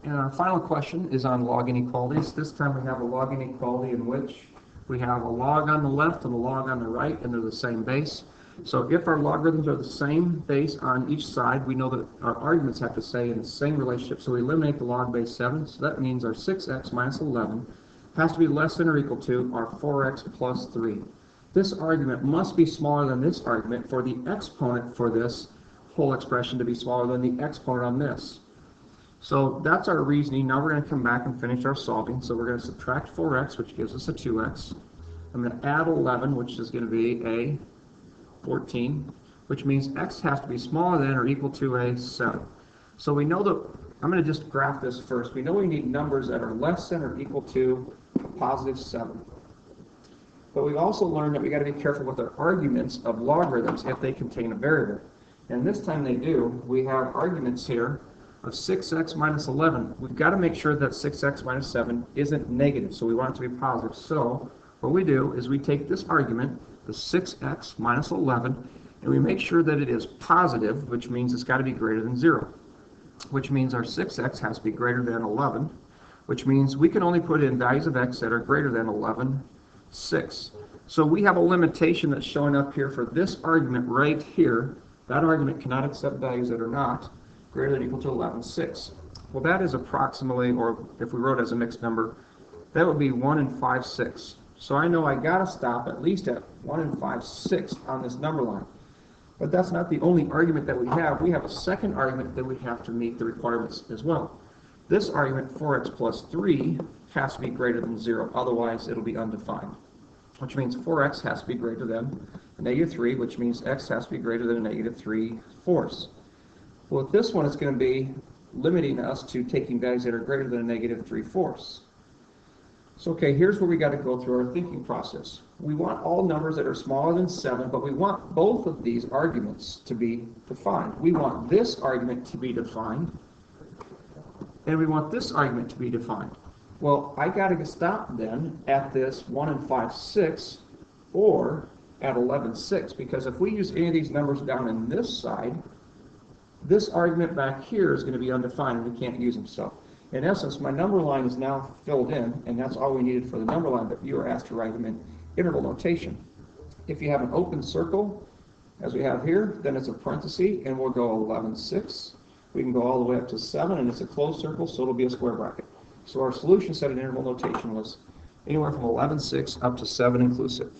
And our final question is on log inequalities. This time we have a log inequality in which we have a log on the left and a log on the right, and they're the same base. So if our logarithms are the same base on each side, we know that our arguments have to stay in the same relationship. So we eliminate the log base 7. So that means our 6x minus 11 has to be less than or equal to our 4x plus 3. This argument must be smaller than this argument for the exponent for this whole expression to be smaller than the exponent on this. So that's our reasoning. Now we're going to come back and finish our solving. So we're going to subtract 4x, which gives us a 2x. I'm going to add 11, which is going to be a 14, which means x has to be smaller than or equal to a 7. So we know that, I'm going to just graph this first. We know we need numbers that are less than or equal to a positive 7. But we also learned that we got to be careful with our arguments of logarithms if they contain a variable. And this time they do. We have arguments here of 6x minus 11. We've got to make sure that 6x minus 7 isn't negative, so we want it to be positive. So what we do is we take this argument, the 6x minus 11, and we make sure that it is positive, which means it's got to be greater than 0, which means our 6x has to be greater than 11, which means we can only put in values of x that are greater than 11, 6. So we have a limitation that's showing up here for this argument right here. That argument cannot accept values that are not greater than or equal to 11, 6. Well, that is approximately, or if we wrote it as a mixed number, that would be 1 and 5, 6. So I know I got to stop at least at 1 and 5, 6 on this number line. But that's not the only argument that we have. We have a second argument that we have to meet the requirements as well. This argument, 4x plus 3, has to be greater than 0. Otherwise, it'll be undefined, which means 4x has to be greater than a negative 3, which means x has to be greater than a negative 3/4. Well, with this one, it's going to be limiting us to taking values that are greater than a negative 3/4. So, okay, here's where we got to go through our thinking process. We want all numbers that are smaller than 7, but we want both of these arguments to be defined. We want this argument to be defined, and we want this argument to be defined. Well, I got to stop then at this 1 and 5, 6, or at 11, 6, because if we use any of these numbers down in this side, this argument back here is going to be undefined, and we can't use them. So, in essence, my number line is now filled in, and that's all we needed for the number line, but you were asked to write them in interval notation. If you have an open circle, as we have here, then it's a parenthesis, and we'll go 11, 6. We can go all the way up to 7, and it's a closed circle, so it'll be a square bracket. So our solution set in interval notation was anywhere from 11, 6 up to 7 inclusive.